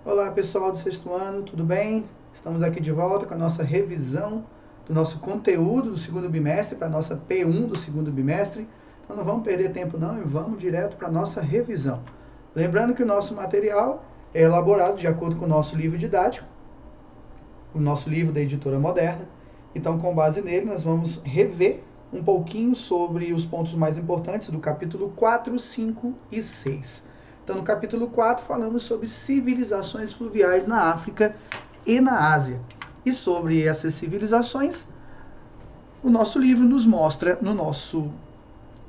Olá pessoal do sexto ano, tudo bem? Estamos aqui de volta com a nossa revisão do nosso conteúdo do segundo bimestre para a nossa P1 do segundo bimestre. Então não vamos perder tempo não e vamos direto para a nossa revisão. Lembrando que o nosso material é elaborado de acordo com o nosso livro didático, o nosso livro da Editora Moderna. Então com base nele nós vamos rever um pouquinho sobre os pontos mais importantes do capítulo 4, 5 e 6. Então, no capítulo 4, falamos sobre civilizações fluviais na África e na Ásia. E sobre essas civilizações, o nosso livro nos mostra, no nosso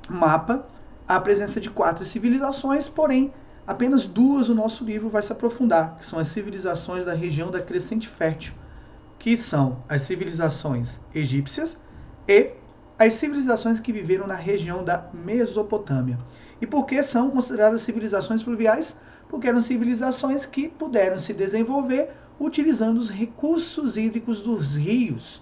mapa, a presença de 4 civilizações, porém, apenas 2 o nosso livro vai se aprofundar, que são as civilizações da região da Crescente Fértil, que são as civilizações egípcias e as civilizações que viveram na região da Mesopotâmia. E por que são consideradas civilizações fluviais? Porque eram civilizações que puderam se desenvolver utilizando os recursos hídricos dos rios,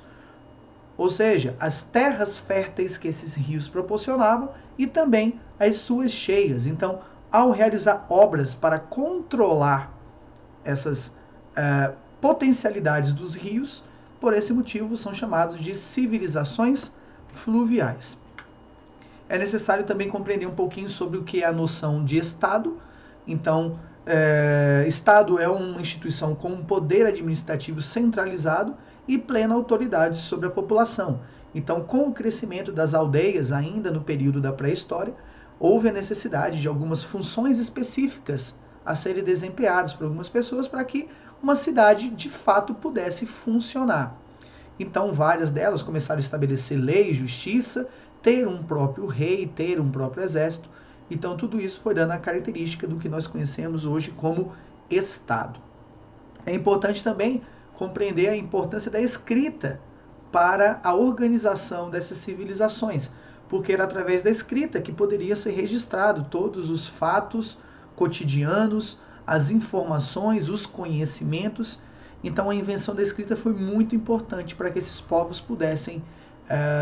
ou seja, as terras férteis que esses rios proporcionavam e também as suas cheias. Então, ao realizar obras para controlar essas potencialidades dos rios, por esse motivo são chamados de civilizações fluviais. É necessário também compreender um pouquinho sobre o que é a noção de Estado. Então, Estado é uma instituição com um poder administrativo centralizado e plena autoridade sobre a população. Então, com o crescimento das aldeias, ainda no período da pré-história, houve a necessidade de algumas funções específicas a serem desempenhadas por algumas pessoas para que uma cidade de fato pudesse funcionar. Então, várias delas começaram a estabelecer lei e justiça, ter um próprio rei, ter um próprio exército. Então, tudo isso foi dando a característica do que nós conhecemos hoje como Estado. É importante também compreender a importância da escrita para a organização dessas civilizações, porque era através da escrita que poderia ser registrado todos os fatos cotidianos, as informações, os conhecimentos. Então, a invenção da escrita foi muito importante para que esses povos pudessem,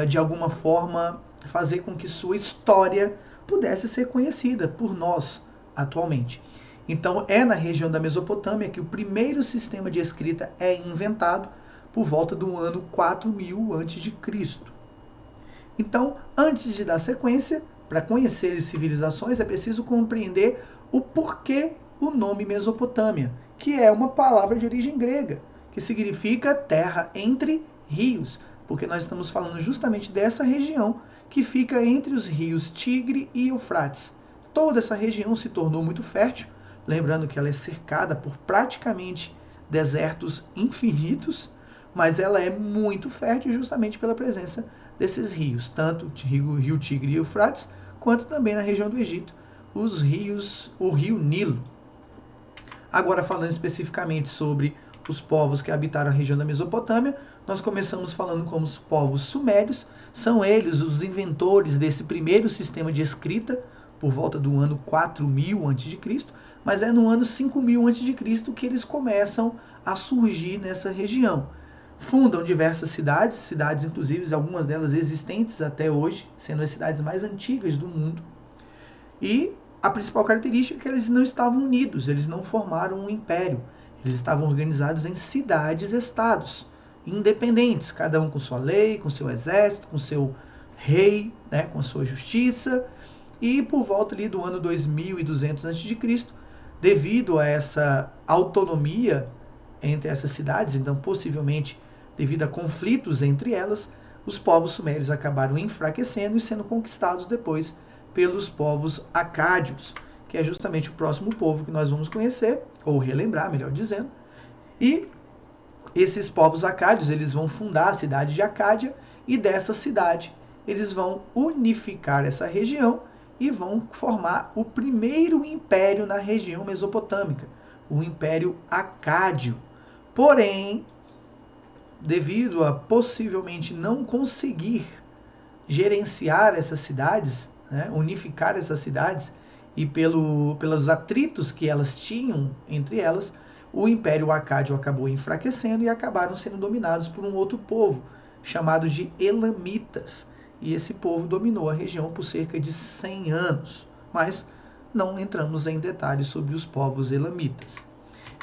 de alguma forma, fazer com que sua história pudesse ser conhecida por nós atualmente. Então, é na região da Mesopotâmia que o primeiro sistema de escrita é inventado por volta do ano 4000 a.C. Então, antes de dar sequência, para conhecer as civilizações, é preciso compreender o porquê o nome Mesopotâmia, que é uma palavra de origem grega, que significa terra entre rios, porque nós estamos falando justamente dessa região que fica entre os rios Tigre e Eufrates. Toda essa região se tornou muito fértil, lembrando que ela é cercada por praticamente desertos infinitos, mas ela é muito fértil justamente pela presença desses rios, tanto o rio Tigre e Eufrates, quanto também na região do Egito, os rios, o rio Nilo. Agora, falando especificamente sobre os povos que habitaram a região da Mesopotâmia, nós começamos falando como os povos sumérios. São eles os inventores desse primeiro sistema de escrita, por volta do ano 4000 a.C., mas é no ano 5000 a.C. que eles começam a surgir nessa região. Fundam diversas cidades, cidades inclusive, algumas delas existentes até hoje, sendo as cidades mais antigas do mundo. E a principal característica é que eles não estavam unidos, eles não formaram um império. Eles estavam organizados em cidades-estados, independentes, cada um com sua lei, com seu exército, com seu rei, né, com sua justiça. E por volta ali do ano 2200 a.C., devido a essa autonomia entre essas cidades, então possivelmente devido a conflitos entre elas, os povos sumérios acabaram enfraquecendo e sendo conquistados depois pelos povos acádios, que é justamente o próximo povo que nós vamos conhecer, ou relembrar, melhor dizendo. E esses povos acádios, eles vão fundar a cidade de Acádia, e dessa cidade eles vão unificar essa região e vão formar o primeiro império na região mesopotâmica, o Império Acádio. Porém, devido a possivelmente não conseguir gerenciar essas cidades, né, unificar essas cidades, e pelos atritos que elas tinham entre elas, o Império Acádio acabou enfraquecendo e acabaram sendo dominados por um outro povo, chamado de Elamitas. E esse povo dominou a região por cerca de 100 anos. Mas não entramos em detalhes sobre os povos elamitas.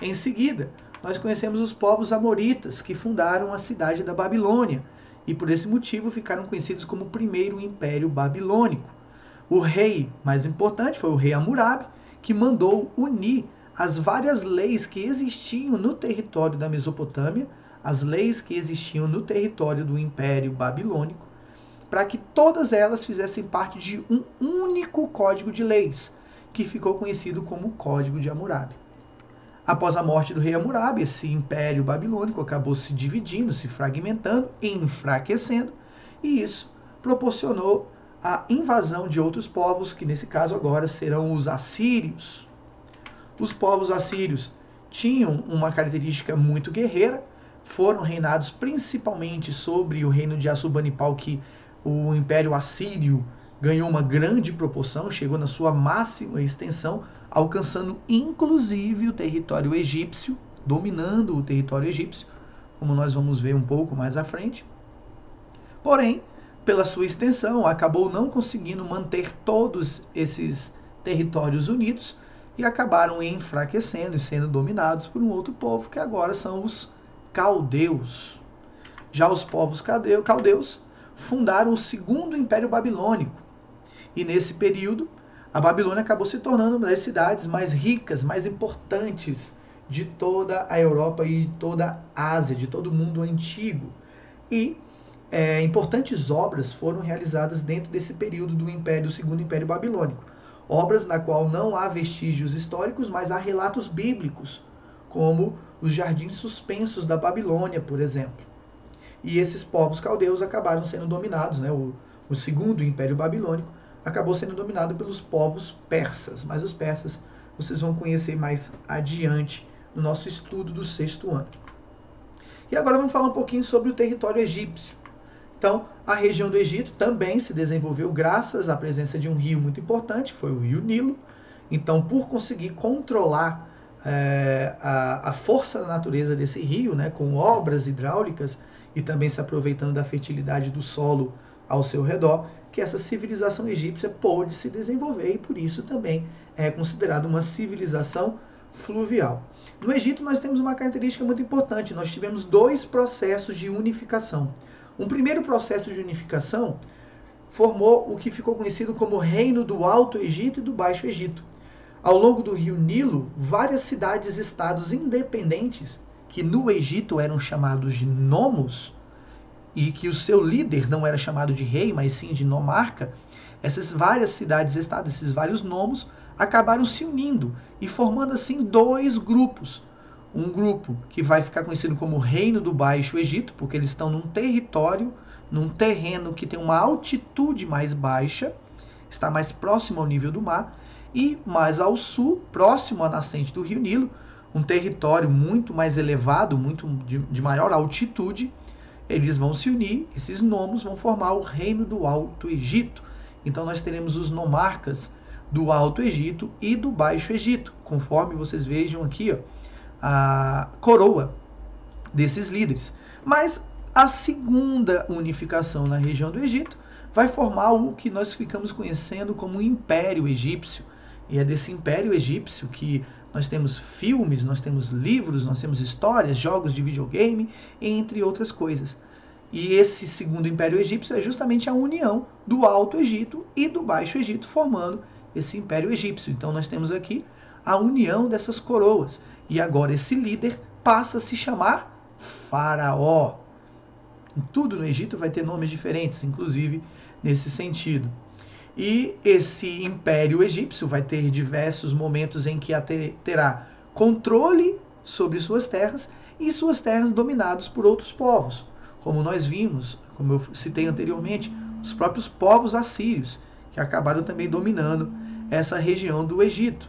Em seguida, nós conhecemos os povos amoritas, que fundaram a cidade da Babilônia, e por esse motivo ficaram conhecidos como o primeiro império babilônico. O rei mais importante foi o rei Hammurabi, que mandou unir as várias leis que existiam no território da Mesopotâmia, as leis que existiam no território do Império Babilônico, para que todas elas fizessem parte de um único código de leis, que ficou conhecido como o Código de Hammurabi. Após a morte do rei Hammurabi, esse Império Babilônico acabou se dividindo, se fragmentando e enfraquecendo, e isso proporcionou a invasão de outros povos, que nesse caso agora serão os assírios. Os povos assírios tinham uma característica muito guerreira, foram reinados principalmente sobre o reino de Assurbanipal, que o Império Assírio ganhou uma grande proporção, chegou na sua máxima extensão, alcançando inclusive o território egípcio, dominando o território egípcio, como nós vamos ver um pouco mais à frente. Porém, pela sua extensão, acabou não conseguindo manter todos esses territórios unidos e acabaram enfraquecendo e sendo dominados por um outro povo, que agora são os caldeus. Já os povos caldeus fundaram o segundo Império Babilônico. E nesse período, a Babilônia acabou se tornando uma das cidades mais ricas, mais importantes de toda a Europa e de toda a Ásia, de todo o mundo antigo. E importantes obras foram realizadas dentro desse período do Segundo Império Babilônico. Obras na qual não há vestígios históricos, mas há relatos bíblicos, como os Jardins Suspensos da Babilônia, por exemplo. E esses povos caldeus acabaram sendo dominados, né? O Segundo Império Babilônico acabou sendo dominado pelos povos persas, mas os persas vocês vão conhecer mais adiante no nosso estudo do 6º ano. E agora vamos falar um pouquinho sobre o território egípcio. Então, a região do Egito também se desenvolveu graças à presença de um rio muito importante, que foi o rio Nilo. Então, por conseguir controlar a força da natureza desse rio, né, com obras hidráulicas e também se aproveitando da fertilidade do solo ao seu redor, que essa civilização egípcia pôde se desenvolver e por isso também é considerada uma civilização fluvial. No Egito nós temos uma característica muito importante, nós tivemos 2 processos de unificação. Um primeiro processo de unificação formou o que ficou conhecido como Reino do Alto Egito e do Baixo Egito. Ao longo do rio Nilo, várias cidades-estados independentes, que no Egito eram chamados de nomos, e que o seu líder não era chamado de rei, mas sim de nomarca, essas várias cidades-estados, esses vários nomos, acabaram se unindo e formando assim 2 grupos. Um grupo que vai ficar conhecido como Reino do Baixo Egito, porque eles estão num território, num terreno que tem uma altitude mais baixa, está mais próximo ao nível do mar, e mais ao sul, próximo à nascente do rio Nilo, um território muito mais elevado, muito de maior altitude. Eles vão se unir, esses nomos vão formar o Reino do Alto Egito. Então nós teremos os nomarcas do Alto Egito e do Baixo Egito, conforme vocês vejam aqui, ó, a coroa desses líderes. Mas a segunda unificação na região do Egito vai formar o que nós ficamos conhecendo como o Império Egípcio. E é desse Império Egípcio que nós temos filmes, nós temos livros, nós temos histórias, jogos de videogame, entre outras coisas. E esse segundo Império Egípcio é justamente a união do Alto Egito e do Baixo Egito, formando esse Império Egípcio. Então nós temos aqui a união dessas coroas. E agora esse líder passa a se chamar Faraó. Tudo no Egito vai ter nomes diferentes, inclusive nesse sentido. E esse Império Egípcio vai ter diversos momentos em que terá controle sobre suas terras e suas terras dominadas por outros povos. Como nós vimos, como eu citei anteriormente, os próprios povos assírios, que acabaram também dominando essa região do Egito.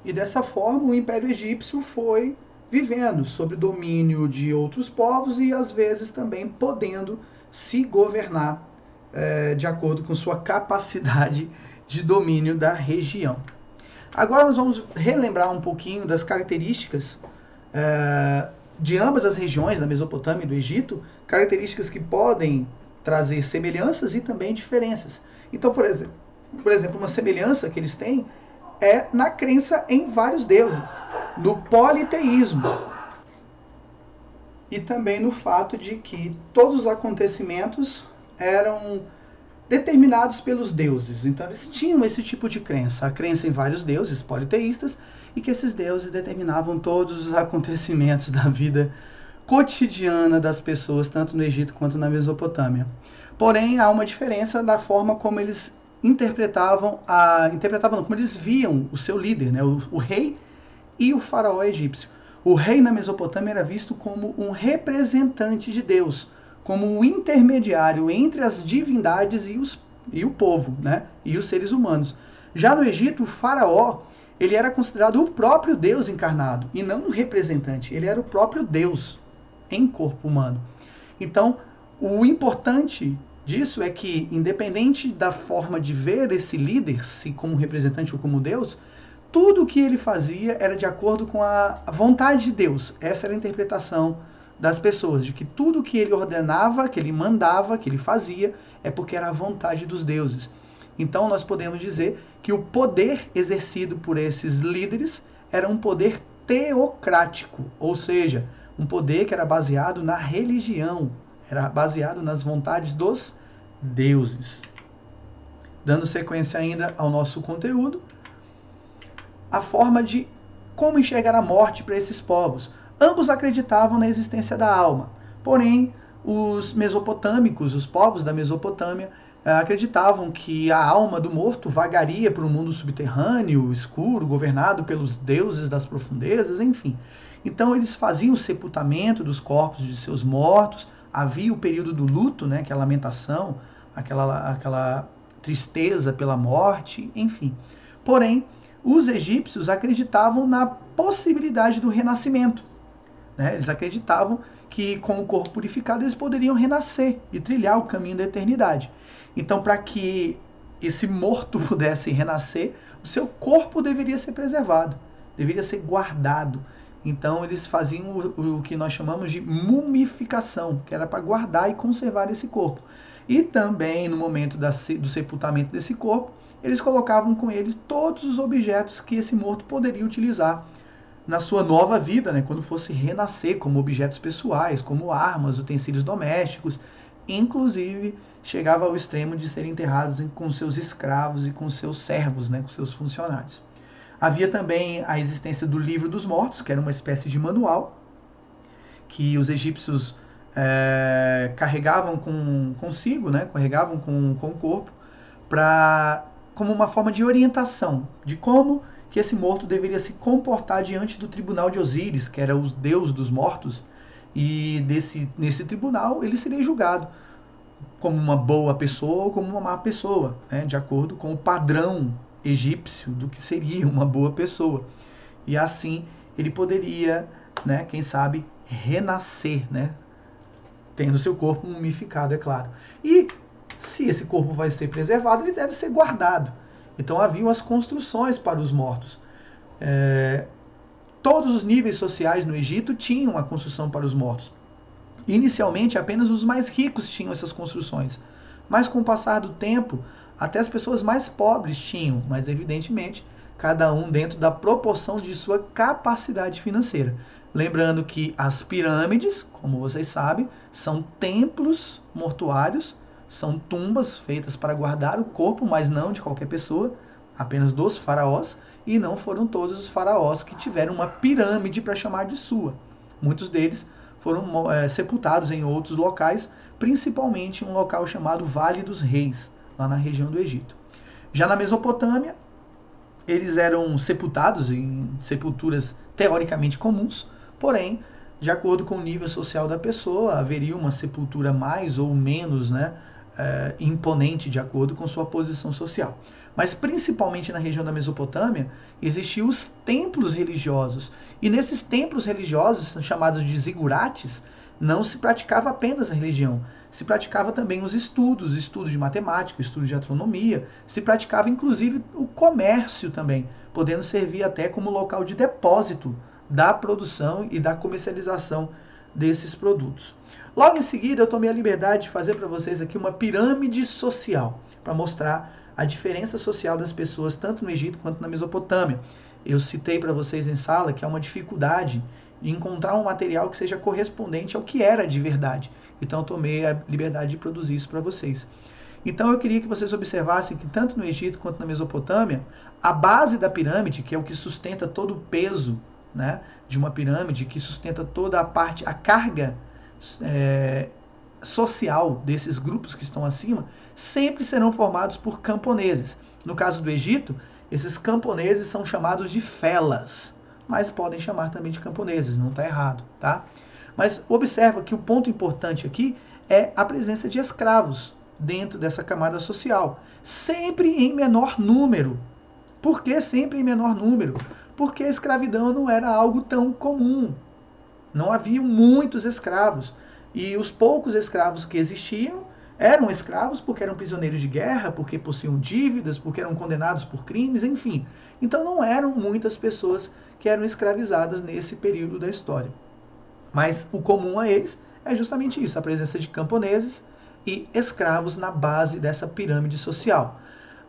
E dessa forma o Império Egípcio foi vivendo sob o domínio de outros povos e às vezes também podendo se governar de acordo com sua capacidade de domínio da região. Agora nós vamos relembrar um pouquinho das características de ambas as regiões, da Mesopotâmia e do Egito, características que podem trazer semelhanças e também diferenças. Então, por exemplo, uma semelhança que eles têm é na crença em vários deuses, no politeísmo. E também no fato de que todos os acontecimentos eram determinados pelos deuses. Então eles tinham esse tipo de crença, a crença em vários deuses politeístas, e que esses deuses determinavam todos os acontecimentos da vida cotidiana das pessoas, tanto no Egito quanto na Mesopotâmia. Porém, há uma diferença na forma como eles como eles viam o seu líder, né, o rei e o faraó egípcio. O rei na Mesopotâmia era visto como um representante de Deus, como um intermediário entre as divindades e o povo, né, e os seres humanos. Já no Egito, o faraó, ele era considerado o próprio Deus encarnado, e não um representante, ele era o próprio Deus em corpo humano. Então, o importante disso é que, independente da forma de ver esse líder, se como representante ou como Deus, tudo o que ele fazia era de acordo com a vontade de Deus. Essa era a interpretação das pessoas, de que tudo que ele ordenava, que ele mandava, que ele fazia, é porque era a vontade dos deuses. Então nós podemos dizer que o poder exercido por esses líderes era um poder teocrático, ou seja, um poder que era baseado na religião, era baseado nas vontades dos deuses. Dando sequência ainda ao nosso conteúdo, a forma de como enxergar a morte para esses povos. Ambos acreditavam na existência da alma, porém os mesopotâmicos, os povos da Mesopotâmia, acreditavam que a alma do morto vagaria para um mundo subterrâneo, escuro, governado pelos deuses das profundezas, enfim. Então eles faziam o sepultamento dos corpos de seus mortos, havia o período do luto, né, que é a lamentação, aquela tristeza pela morte, enfim. Porém, os egípcios acreditavam na possibilidade do renascimento, né? Eles acreditavam que com o corpo purificado eles poderiam renascer e trilhar o caminho da eternidade. Então, para que esse morto pudesse renascer, o seu corpo deveria ser preservado, deveria ser guardado. Então, eles faziam o que nós chamamos de mumificação, que era para guardar e conservar esse corpo. E também, no momento do sepultamento desse corpo, eles colocavam com eles todos os objetos que esse morto poderia utilizar na sua nova vida, né, quando fosse renascer, como objetos pessoais, como armas, utensílios domésticos, inclusive chegava ao extremo de serem enterrados com seus escravos e com seus servos, né, com seus funcionários. Havia também a existência do Livro dos Mortos, que era uma espécie de manual que os egípcios carregavam consigo, né, carregavam com o corpo, como uma forma de orientação de como que esse morto deveria se comportar diante do tribunal de Osíris, que era o deus dos mortos, e nesse tribunal ele seria julgado como uma boa pessoa ou como uma má pessoa, né, de acordo com o padrão egípcio do que seria uma boa pessoa. E assim ele poderia, né, quem sabe, renascer, né, tendo seu corpo mumificado, é claro. E se esse corpo vai ser preservado, ele deve ser guardado. Então haviam as construções para os mortos. Todos os níveis sociais no Egito tinham a construção para os mortos. Inicialmente, apenas os mais ricos tinham essas construções. Mas com o passar do tempo, até as pessoas mais pobres tinham, mas evidentemente, cada um dentro da proporção de sua capacidade financeira. Lembrando que as pirâmides, como vocês sabem, são templos mortuários, são tumbas feitas para guardar o corpo, mas não de qualquer pessoa, apenas dos faraós, e não foram todos os faraós que tiveram uma pirâmide para chamar de sua. Muitos deles foram sepultados em outros locais, principalmente em um local chamado Vale dos Reis, lá na região do Egito. Já na Mesopotâmia, eles eram sepultados em sepulturas teoricamente comuns, porém, de acordo com o nível social da pessoa, haveria uma sepultura mais ou menos, né, imponente de acordo com sua posição social. Mas principalmente na região da Mesopotâmia, existiam os templos religiosos. E nesses templos religiosos, chamados de zigurates, não se praticava apenas a religião, se praticava também os estudos de matemática, estudos de astronomia, se praticava inclusive o comércio também, podendo servir até como local de depósito da produção e da comercialização desses produtos. Logo em seguida, eu tomei a liberdade de fazer para vocês aqui uma pirâmide social, para mostrar a diferença social das pessoas tanto no Egito quanto na Mesopotâmia. Eu citei para vocês em sala que há uma dificuldade de encontrar um material que seja correspondente ao que era de verdade. Então eu tomei a liberdade de produzir isso para vocês. Então eu queria que vocês observassem que tanto no Egito quanto na Mesopotâmia, a base da pirâmide, que é o que sustenta todo o peso, né, de uma pirâmide, que sustenta toda a carga social desses grupos que estão acima, sempre serão formados por camponeses. No caso do Egito, esses camponeses são chamados de felas, mas podem chamar também de camponeses, não está errado, tá? Mas observa que o ponto importante aqui é a presença de escravos dentro dessa camada social, sempre em menor número. Por que sempre em menor número? Porque a escravidão não era algo tão comum. Não havia muitos escravos. E os poucos escravos que existiam eram escravos porque eram prisioneiros de guerra, porque possuíam dívidas, porque eram condenados por crimes, enfim. Então não eram muitas pessoas que eram escravizadas nesse período da história. Mas o comum a eles é justamente isso, a presença de camponeses e escravos na base dessa pirâmide social.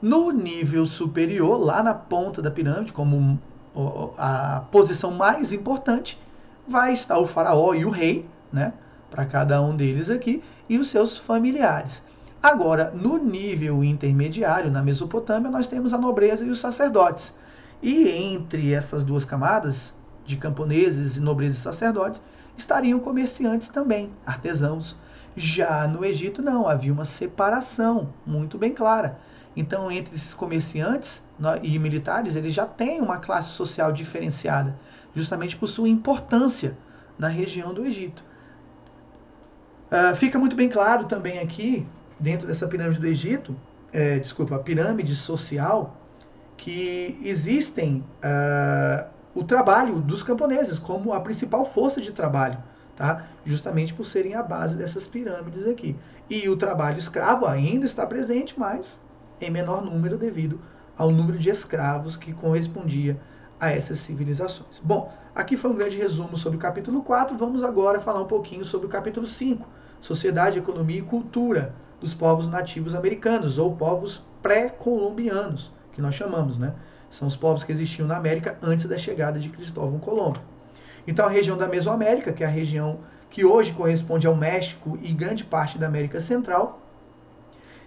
No nível superior, lá na ponta da pirâmide, como a posição mais importante, vai estar o faraó e o rei, né, para cada um deles aqui, e os seus familiares. Agora, no nível intermediário, na Mesopotâmia, nós temos a nobreza e os sacerdotes. E entre essas duas camadas, de camponeses, nobreza e sacerdotes, estariam comerciantes também, artesãos. Já no Egito não, havia uma separação muito bem clara. Então, entre esses comerciantes e militares, eles já têm uma classe social diferenciada, justamente por sua importância na região do Egito. Fica muito bem claro também aqui, dentro dessa pirâmide do Egito, a pirâmide social, que existem o trabalho dos camponeses como a principal força de trabalho, tá? Justamente por serem a base dessas pirâmides aqui. E o trabalho escravo ainda está presente, mas em menor número devido ao número de escravos que correspondia a essas civilizações. Bom, aqui foi um grande resumo sobre o capítulo 4, vamos agora falar um pouquinho sobre o capítulo 5, Sociedade, Economia e Cultura dos povos nativos americanos, ou povos pré-colombianos, que nós chamamos, né? São os povos que existiam na América antes da chegada de Cristóvão Colombo. Então a região da Mesoamérica, que é a região que hoje corresponde ao México e grande parte da América Central,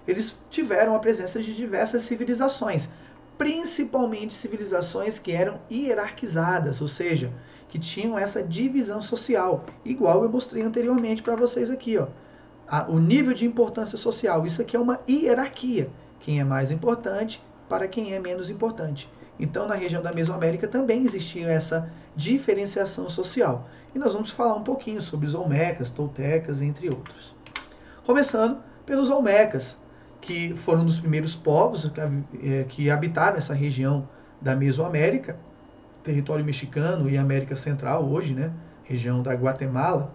eles tiveram a presença de diversas civilizações, principalmente civilizações que eram hierarquizadas, ou seja, que tinham essa divisão social, igual eu mostrei anteriormente para vocês aqui, ó. O nível de importância social, isso aqui é uma hierarquia, quem é mais importante para quem é menos importante. Então, na região da Mesoamérica também existia essa diferenciação social. E nós vamos falar um pouquinho sobre os olmecas, toltecas, entre outros. Começando pelos olmecas, que foram um dos primeiros povos que habitaram essa região da Mesoamérica, território mexicano e América Central hoje, né? Região da Guatemala,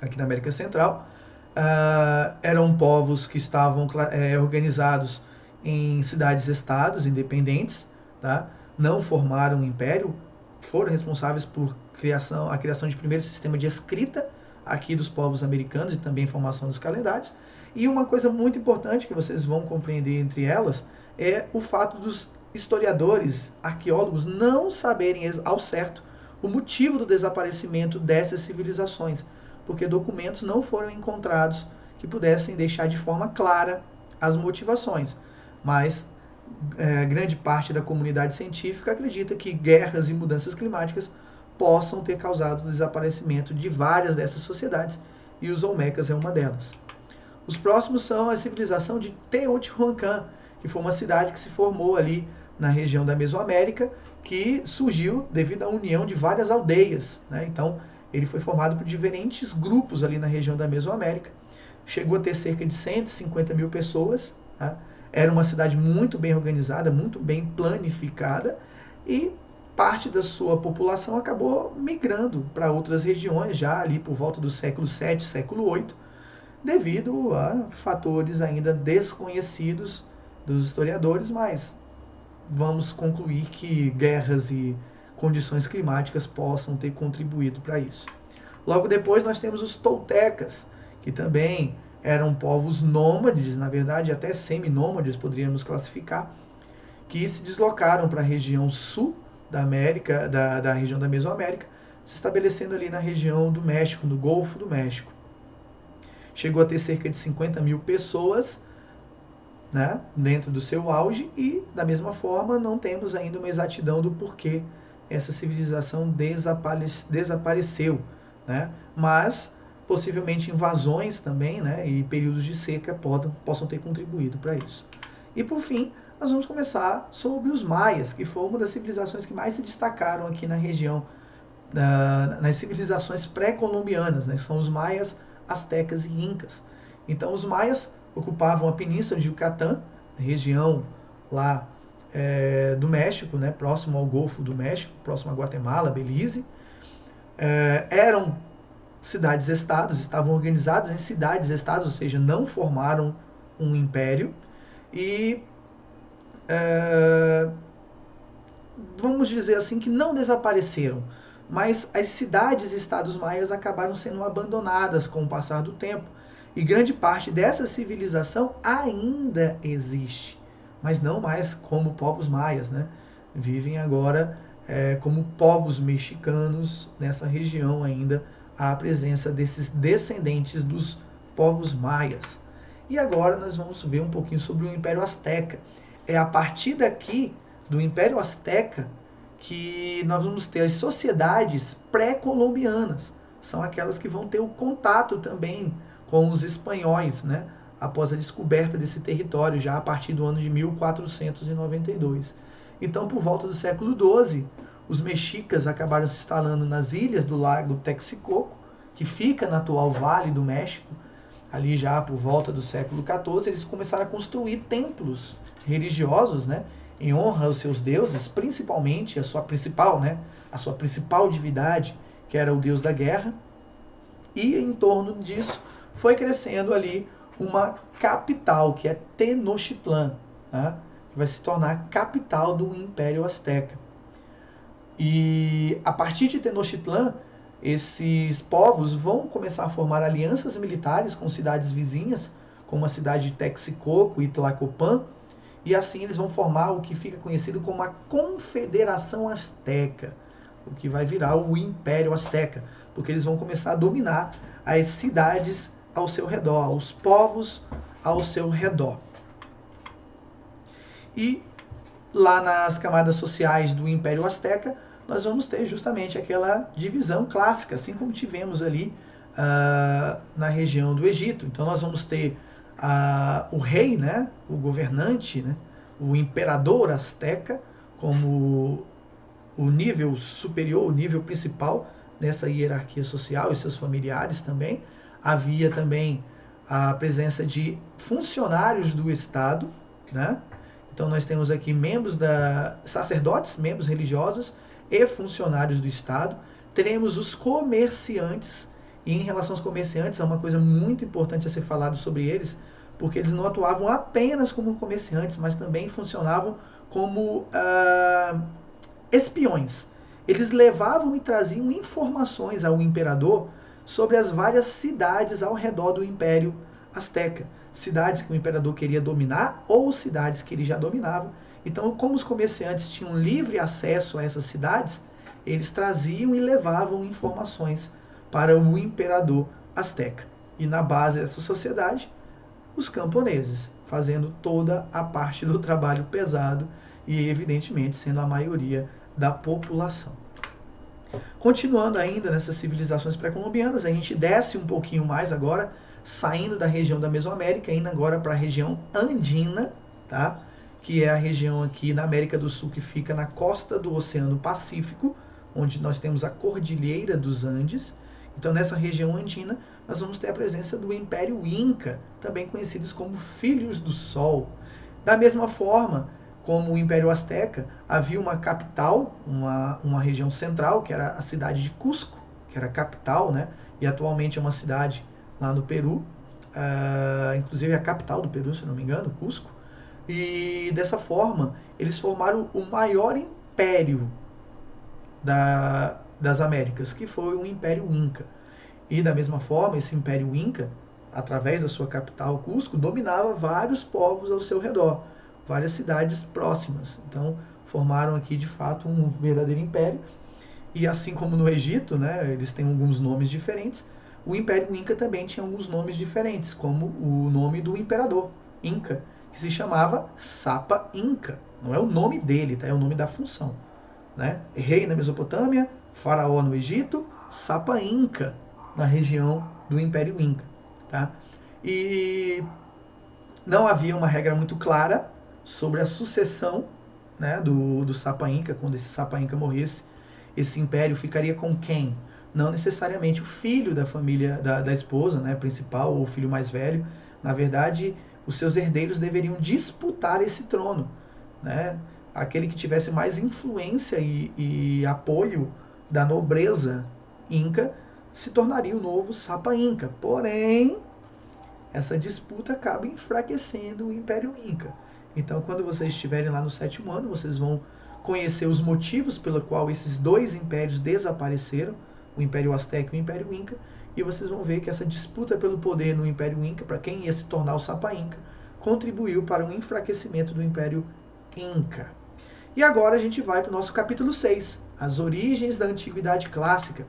aqui na América Central. Eram povos que estavam organizados em cidades-estados independentes, tá? Não formaram um império, foram responsáveis por a criação de primeiro sistema de escrita aqui dos povos americanos e também formação dos calendários. E uma coisa muito importante que vocês vão compreender entre elas é o fato dos historiadores, arqueólogos, não saberem ao certo o motivo do desaparecimento dessas civilizações, porque documentos não foram encontrados que pudessem deixar de forma clara as motivações. Mas grande parte da comunidade científica acredita que guerras e mudanças climáticas possam ter causado o desaparecimento de várias dessas sociedades, e os olmecas é uma delas. Os próximos são a civilização de Teotihuacan, que foi uma cidade que se formou ali na região da Mesoamérica, que surgiu devido à união de várias aldeias, né? Então, ele foi formado por diferentes grupos ali na região da Mesoamérica. Chegou a ter cerca de 150 mil pessoas, tá? Era uma cidade muito bem organizada, muito bem planificada, e parte da sua população acabou migrando para outras regiões, já ali por volta do século VII, século VIII, devido a fatores ainda desconhecidos dos historiadores, mas vamos concluir que guerras e condições climáticas possam ter contribuído para isso. Logo depois nós temos os toltecas, que também eram povos nômades, na verdade até seminômades poderíamos classificar, que se deslocaram para a região sul da América, da região da Mesoamérica, se estabelecendo ali na região do México, no Golfo do México. Chegou a ter cerca de 50 mil pessoas, né, dentro do seu auge, e da mesma forma não temos ainda uma exatidão do porquê essa civilização desapareceu, né? Mas possivelmente invasões também, né, e períodos de seca possam ter contribuído para isso. E por fim, nós vamos começar sobre os maias, que foi uma das civilizações que mais se destacaram aqui na região, nas civilizações pré-colombianas, né, que são os maias, astecas e incas. Então os maias ocupavam a península de Yucatán, região lá do México, né, próximo ao Golfo do México, próximo a Guatemala, Belize. Eram cidades-estados, estavam organizados em cidades-estados, ou seja, não formaram um império. E vamos dizer assim que não desapareceram, mas as cidades-estados maias acabaram sendo abandonadas com o passar do tempo. E grande parte dessa civilização ainda existe, mas não mais como povos maias, né? Vivem agora como povos mexicanos nessa região ainda, há a presença desses descendentes dos povos maias. E agora nós vamos ver um pouquinho sobre o Império Azteca. É a partir daqui, do Império Azteca, que nós vamos ter as sociedades pré-colombianas. São aquelas que vão ter o contato também com os espanhóis, né, após a descoberta desse território, já a partir do ano de 1492. Então, por volta do século XII, os mexicas acabaram se instalando nas ilhas do lago Texcoco, que fica no atual Vale do México. Ali já por volta do século XIV, eles começaram a construir templos religiosos, né, em honra aos seus deuses, principalmente a sua principal divindade, que era o deus da guerra. E em torno disso foi crescendo ali uma capital, que é Tenochtitlán, né, que vai se tornar capital do Império Azteca. E a partir de Tenochtitlán, esses povos vão começar a formar alianças militares com cidades vizinhas, como a cidade de Texcoco e Tlacopan, e assim eles vão formar o que fica conhecido como a Confederação Azteca, o que vai virar o Império Azteca, porque eles vão começar a dominar as cidades ao seu redor, os povos ao seu redor. E lá nas camadas sociais do Império Azteca, nós vamos ter justamente aquela divisão clássica, assim como tivemos ali na região do Egito. Então nós vamos ter o rei, né, o governante, né, o imperador azteca, como o nível superior, o nível principal nessa hierarquia social, e seus familiares também. Havia também a presença de funcionários do Estado, né? Então nós temos aqui sacerdotes, membros religiosos e funcionários do Estado. Teremos os comerciantes, e em relação aos comerciantes, é uma coisa muito importante a ser falado sobre eles, porque eles não atuavam apenas como comerciantes, mas também funcionavam como espiões. Eles levavam e traziam informações ao imperador sobre as várias cidades ao redor do Império Azteca. Cidades que o imperador queria dominar ou cidades que ele já dominava. Então, como os comerciantes tinham livre acesso a essas cidades, eles traziam e levavam informações para o imperador azteca. E na base dessa sociedade, os camponeses, fazendo toda a parte do trabalho pesado e, evidentemente, sendo a maioria da população. Continuando ainda nessas civilizações pré-colombianas, a gente desce um pouquinho mais agora, saindo da região da Mesoamérica, indo agora para a região andina, tá? Que é a região aqui na América do Sul que fica na costa do Oceano Pacífico, onde nós temos a Cordilheira dos Andes. Então, nessa região andina, nós vamos ter a presença do Império Inca, também conhecidos como Filhos do Sol. Da mesma forma, como o Império Azteca, havia uma capital, uma região central, que era a cidade de Cusco, que era a capital, né? E atualmente é uma cidade lá no Peru, inclusive é a capital do Peru, se não me engano, Cusco. E dessa forma, eles formaram o maior império das Américas, que foi o Império Inca. E da mesma forma, esse Império Inca, através da sua capital, Cusco, dominava vários povos ao seu redor, várias cidades próximas. Então, formaram aqui, de fato, um verdadeiro império. E assim como no Egito, né, eles têm alguns nomes diferentes, o Império Inca também tinha alguns nomes diferentes, como o nome do imperador Inca, que se chamava Sapa Inca. Não é o nome dele, tá? É o nome da função. Né? Rei na Mesopotâmia, faraó no Egito, Sapa Inca na região do Império Inca. Tá? E não havia uma regra muito clara sobre a sucessão, né, do Sapa Inca. Quando esse Sapa Inca morresse, esse império ficaria com quem? Não necessariamente o filho da família da esposa, né, principal, ou o filho mais velho. Na verdade, os seus herdeiros deveriam disputar esse trono. Né? Aquele que tivesse mais influência e apoio da nobreza inca se tornaria o novo Sapa Inca. Porém, essa disputa acaba enfraquecendo o Império Inca. Então, quando vocês estiverem lá no 7º ano, vocês vão conhecer os motivos pelo qual esses dois impérios desapareceram, o Império Azteca e o Império Inca, e vocês vão ver que essa disputa pelo poder no Império Inca, para quem ia se tornar o Sapa Inca, contribuiu para o enfraquecimento do Império Inca. E agora a gente vai para o nosso capítulo 6, as origens da Antiguidade Clássica.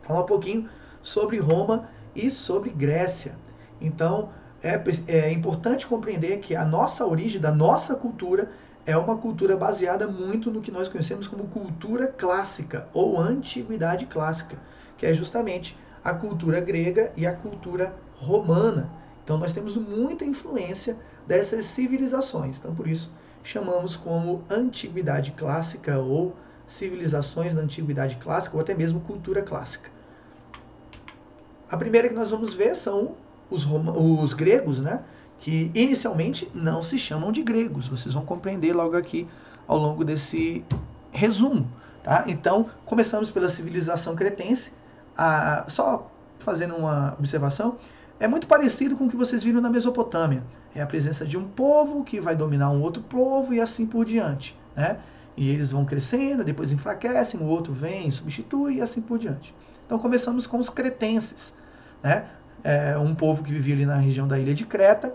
Falar um pouquinho sobre Roma e sobre Grécia. Então, é importante compreender que a nossa origem, da nossa cultura, é uma cultura baseada muito no que nós conhecemos como cultura clássica, ou antiguidade clássica, que é justamente a cultura grega e a cultura romana. Então, nós temos muita influência dessas civilizações. Então, por isso, chamamos como antiguidade clássica, ou civilizações da antiguidade clássica, ou até mesmo cultura clássica. A primeira que nós vamos ver são os gregos, né? Que inicialmente não se chamam de gregos. Vocês vão compreender logo aqui ao longo desse resumo. Tá? Então, começamos pela civilização cretense. Só fazendo uma observação, é muito parecido com o que vocês viram na Mesopotâmia. É a presença de um povo que vai dominar um outro povo e assim por diante. Né? E eles vão crescendo, depois enfraquecem, o outro vem, substitui e assim por diante. Então começamos com os cretenses, né? Um povo que vivia ali na região da ilha de Creta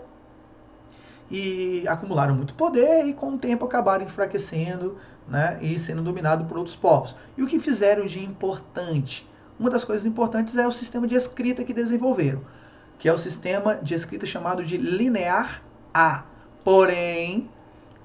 e acumularam muito poder e com o tempo acabaram enfraquecendo, né? E sendo dominado por outros povos. E o que fizeram de importante? Uma das coisas importantes é o sistema de escrita que desenvolveram, que é o sistema de escrita chamado de linear A. Porém,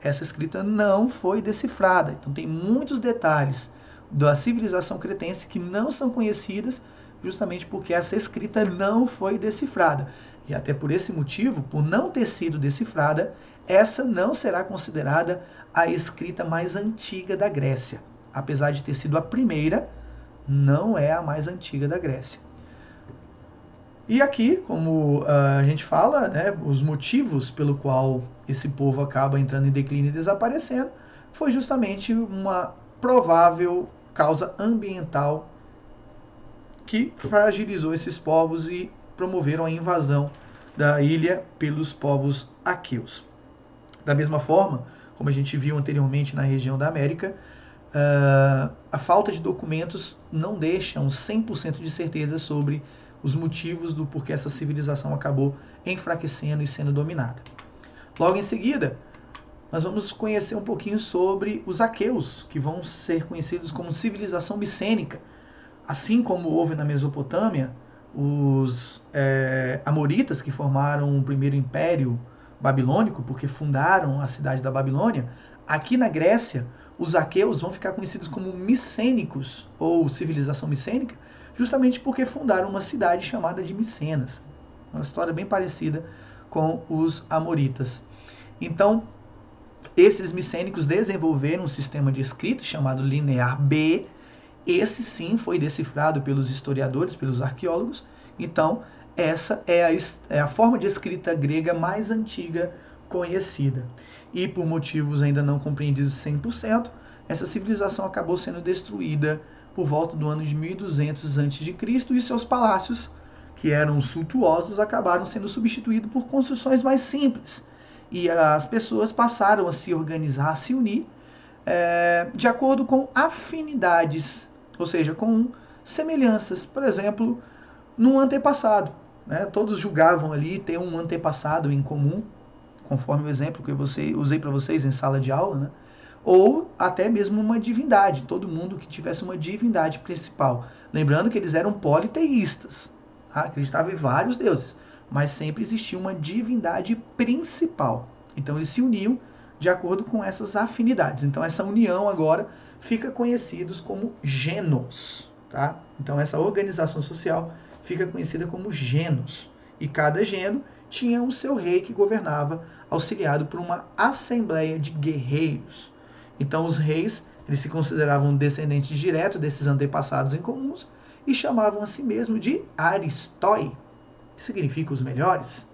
essa escrita não foi decifrada. Então tem muitos detalhes da civilização cretense que não são conhecidas, justamente porque essa escrita não foi decifrada. E até por esse motivo, por não ter sido decifrada, essa não será considerada a escrita mais antiga da Grécia. Apesar de ter sido a primeira, não é a mais antiga da Grécia. E aqui, como a gente fala, né, os motivos pelo qual esse povo acaba entrando em declínio e desaparecendo, foi justamente uma provável causa ambiental que fragilizou esses povos e promoveram a invasão da ilha pelos povos aqueus. Da mesma forma, como a gente viu anteriormente na região da América, a falta de documentos não deixa um 100% de certeza sobre os motivos do porquê essa civilização acabou enfraquecendo e sendo dominada. Logo em seguida, nós vamos conhecer um pouquinho sobre os aqueus, que vão ser conhecidos como civilização micênica. Assim como houve na Mesopotâmia, os amoritas, que formaram o primeiro império babilônico, porque fundaram a cidade da Babilônia, aqui na Grécia, os aqueus vão ficar conhecidos como micênicos, ou civilização micênica, justamente porque fundaram uma cidade chamada de Micenas. Uma história bem parecida com os amoritas. Então, esses micênicos desenvolveram um sistema de escrita chamado linear B. Esse sim foi decifrado pelos historiadores, pelos arqueólogos. Então, essa é a forma de escrita grega mais antiga conhecida. E por motivos ainda não compreendidos 100%, essa civilização acabou sendo destruída por volta do ano de 1200 a.C. e seus palácios, que eram suntuosos, acabaram sendo substituídos por construções mais simples. E as pessoas passaram a se organizar, a se unir, de acordo com afinidades, ou seja, com semelhanças. Por exemplo, no antepassado. né? Todos julgavam ali ter um antepassado em comum, conforme o exemplo que eu usei para vocês em sala de aula, né? Ou até mesmo uma divindade, todo mundo que tivesse uma divindade principal. Lembrando que eles eram politeístas, tá? Acreditavam em vários deuses, mas sempre existia uma divindade principal. Então eles se uniam de acordo com essas afinidades. Então essa união agora fica conhecidos como genos, tá? Então essa organização social fica conhecida como genos. E cada geno tinha o seu rei que governava, auxiliado por uma assembleia de guerreiros. Então os reis, eles se consideravam descendentes diretos desses antepassados em comuns e chamavam a si mesmo de Aristói, que significa os melhores.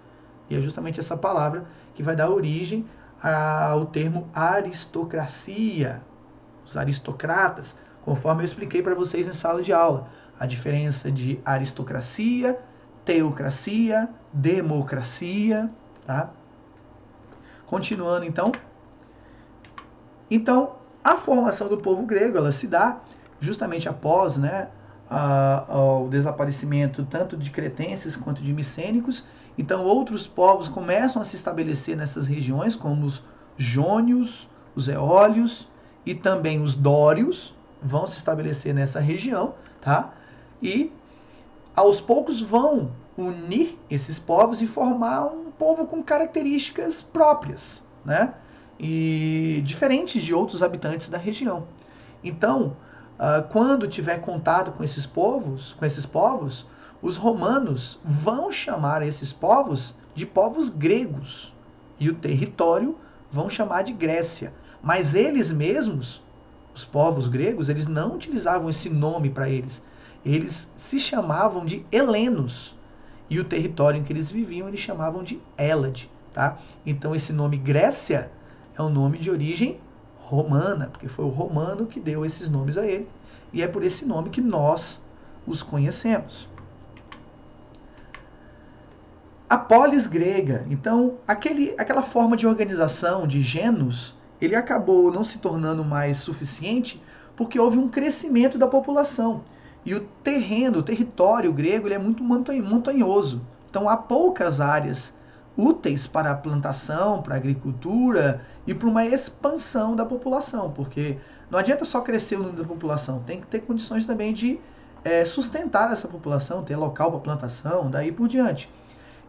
E é justamente essa palavra que vai dar origem ao termo aristocracia, os aristocratas, conforme eu expliquei para vocês em sala de aula. A diferença de aristocracia, teocracia, democracia, tá? Continuando então. Então, a formação do povo grego, ela se dá justamente após, né, o desaparecimento tanto de cretenses quanto de micênicos. Então, outros povos começam a se estabelecer nessas regiões, como os jônios, os eólios e também os dórios vão se estabelecer nessa região, tá? E aos poucos vão unir esses povos e formar um povo com características próprias, né? E diferentes de outros habitantes da região. Então, quando tiver contato com esses povos, os romanos vão chamar esses povos de povos gregos e o território vão chamar de Grécia. Mas eles mesmos, os povos gregos, eles não utilizavam esse nome para eles. Eles se chamavam de helenos e o território em que eles viviam eles chamavam de Hélade, tá? Então esse nome Grécia é um nome de origem romana, porque foi o romano que deu esses nomes a ele, e é por esse nome que nós os conhecemos. A polis grega, então, aquela forma de organização de genos, ele acabou não se tornando mais suficiente porque houve um crescimento da população. E o território grego, ele é muito montanhoso. Então há poucas áreas úteis para a plantação, para a agricultura e para uma expansão da população, porque não adianta só crescer o número da população, tem que ter condições também de sustentar essa população, ter local para plantação, daí por diante.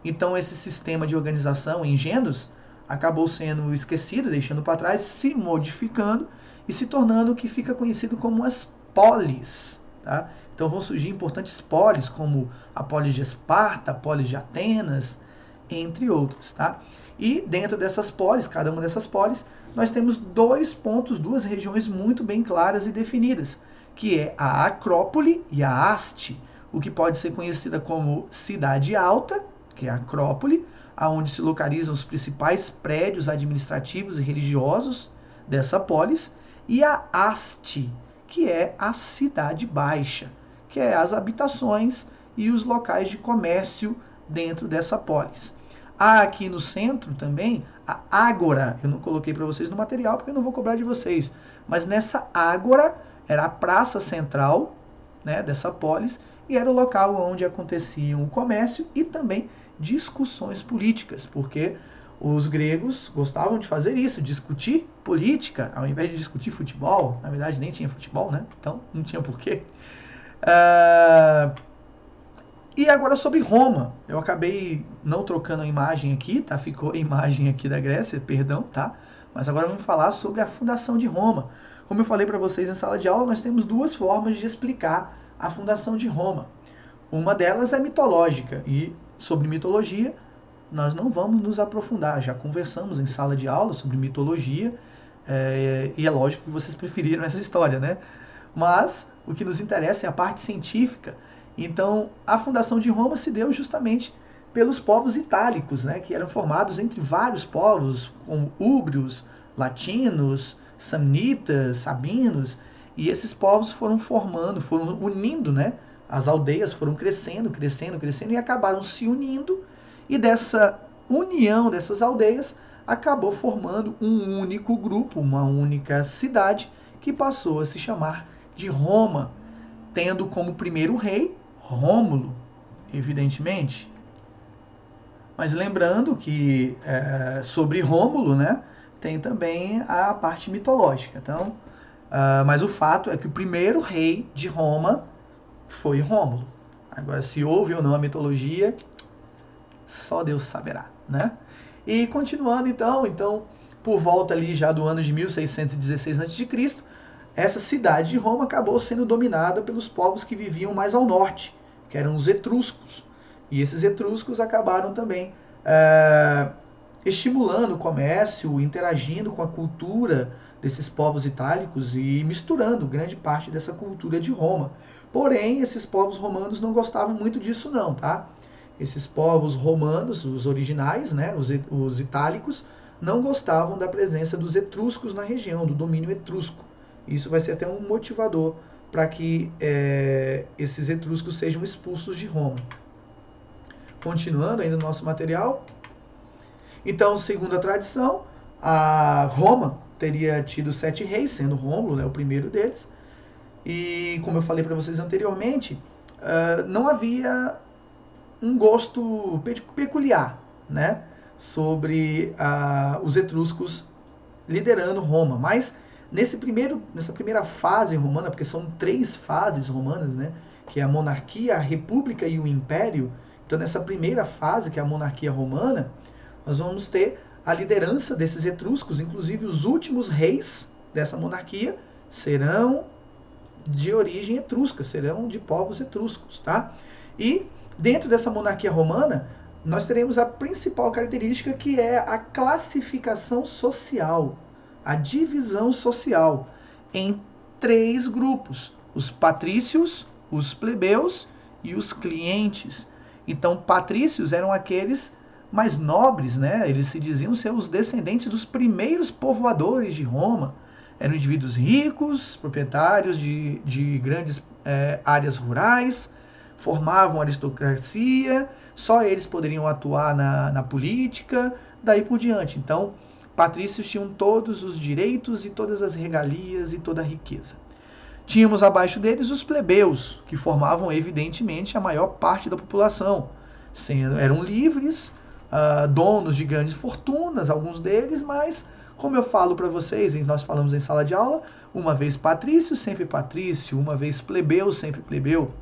Então esse sistema de organização em genos acabou sendo esquecido, deixando para trás, se modificando e se tornando o que fica conhecido como as polis. Tá? Então vão surgir importantes polis, como a polis de Esparta, a polis de Atenas, entre outros. Tá? E dentro dessas polis, cada uma dessas polis, nós temos dois pontos, duas regiões muito bem claras e definidas, que é a Acrópole e a Haste, o que pode ser conhecida como Cidade Alta, que é a Acrópole, aonde se localizam os principais prédios administrativos e religiosos dessa polis, e a Haste, que é a Cidade Baixa, que é as habitações e os locais de comércio dentro dessa polis. Há aqui no centro também a Ágora, eu não coloquei para vocês no material porque eu não vou cobrar de vocês, mas nessa Ágora era a praça central, né, dessa polis, e era o local onde aconteciam o comércio e também discussões políticas, porque os gregos gostavam de fazer isso, discutir política, ao invés de discutir futebol. Na verdade nem tinha futebol, né? Então não tinha porquê. E agora sobre Roma, eu acabei não trocando a imagem aqui, tá? Ficou a imagem aqui da Grécia, perdão, tá? Mas agora vamos falar sobre a fundação de Roma. Como eu falei para vocês em sala de aula, nós temos duas formas de explicar a fundação de Roma. Uma delas é mitológica, e sobre mitologia nós não vamos nos aprofundar. Já conversamos em sala de aula sobre mitologia, e é lógico que vocês preferiram essa história, né? Mas o que nos interessa é a parte científica. Então, a fundação de Roma se deu justamente pelos povos itálicos, né, que eram formados entre vários povos, como úbrios, latinos, samnitas, sabinos, e esses povos foram formando, foram unindo, né, as aldeias foram crescendo e acabaram se unindo, e dessa união dessas aldeias acabou formando um único grupo, uma única cidade, que passou a se chamar de Roma, tendo como primeiro rei Rômulo, evidentemente. Mas lembrando que sobre Rômulo, né, tem também a parte mitológica. Então, mas o fato é que o primeiro rei de Roma foi Rômulo. Agora, se houve ou não a mitologia, só Deus saberá, né? E continuando então, por volta ali já do ano de 1616 a.C., essa cidade de Roma acabou sendo dominada pelos povos que viviam mais ao norte, que eram os etruscos. E esses etruscos acabaram também estimulando o comércio, interagindo com a cultura desses povos itálicos e misturando grande parte dessa cultura de Roma. Porém, esses povos romanos não gostavam muito disso não, tá? Esses povos romanos, os originais, né, os itálicos, não gostavam da presença dos etruscos na região, do domínio etrusco. Isso vai ser até um motivador para que esses etruscos sejam expulsos de Roma. Continuando ainda no nosso material. Então, segundo a tradição, a Roma teria tido 7 reis, sendo Rômulo, né, o primeiro deles. E, como eu falei para vocês anteriormente, não havia um gosto peculiar, né, sobre os etruscos liderando Roma. Mas nessa primeira fase romana, porque são 3 fases romanas, né, que é a monarquia, a república e o império. Então, nessa primeira fase, que é a monarquia romana, nós vamos ter a liderança desses etruscos, inclusive os últimos reis dessa monarquia serão de origem etrusca, serão de povos etruscos, tá? E dentro dessa monarquia romana, nós teremos a principal característica, que é a classificação social, a divisão social em 3 grupos: os patrícios, os plebeus e os clientes. Então, patrícios eram aqueles mais nobres, né? Eles se diziam ser os descendentes dos primeiros povoadores de Roma. Eram indivíduos ricos, proprietários de grandes áreas rurais, formavam aristocracia, só eles poderiam atuar na política, daí por diante. Então, patrícios tinham todos os direitos e todas as regalias e toda a riqueza. Tínhamos abaixo deles os plebeus, que formavam evidentemente a maior parte da população. Eram livres, donos de grandes fortunas, alguns deles, mas, como eu falo para vocês, nós falamos em sala de aula, uma vez patrício, sempre patrício, uma vez plebeu, sempre plebeu.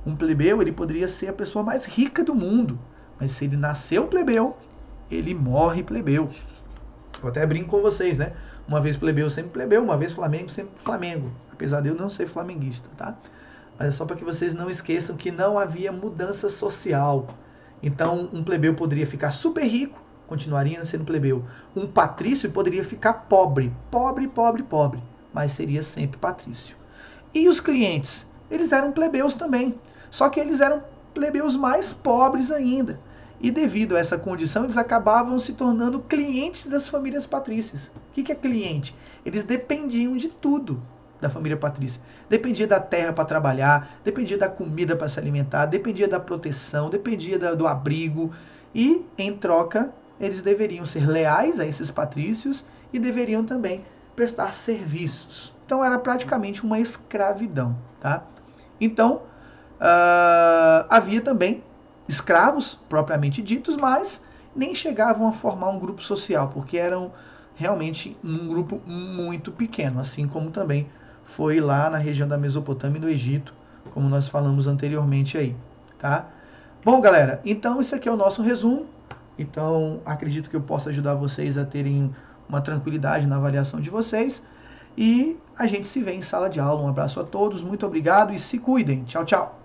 Um plebeu, ele poderia ser a pessoa mais rica do mundo, mas se ele nasceu plebeu, ele morre plebeu. Eu até brinco com vocês, né? Uma vez plebeu, sempre plebeu, uma vez Flamengo, sempre Flamengo. Apesar de eu não ser flamenguista, tá? Mas é só para que vocês não esqueçam que não havia mudança social. Então, um plebeu poderia ficar super rico, continuaria sendo plebeu. Um patrício poderia ficar pobre, mas seria sempre patrício. E os clientes? Eles eram plebeus também, só que eles eram plebeus mais pobres ainda. E devido a essa condição, eles acabavam se tornando clientes das famílias patrícias. O que é cliente? Eles dependiam de tudo da família patrícia. Dependia da terra para trabalhar, dependia da comida para se alimentar, dependia da proteção, dependia do abrigo. E, em troca, eles deveriam ser leais a esses patrícios e deveriam também prestar serviços. Então, era praticamente uma escravidão, tá? Então, havia também escravos, propriamente ditos, mas nem chegavam a formar um grupo social, porque eram realmente um grupo muito pequeno, assim como também foi lá na região da Mesopotâmia e no Egito, como nós falamos anteriormente aí, tá? Bom, galera, então esse aqui é o nosso resumo. Então, acredito que eu possa ajudar vocês a terem uma tranquilidade na avaliação de vocês. E a gente se vê em sala de aula. Um abraço a todos, muito obrigado e se cuidem. Tchau, tchau.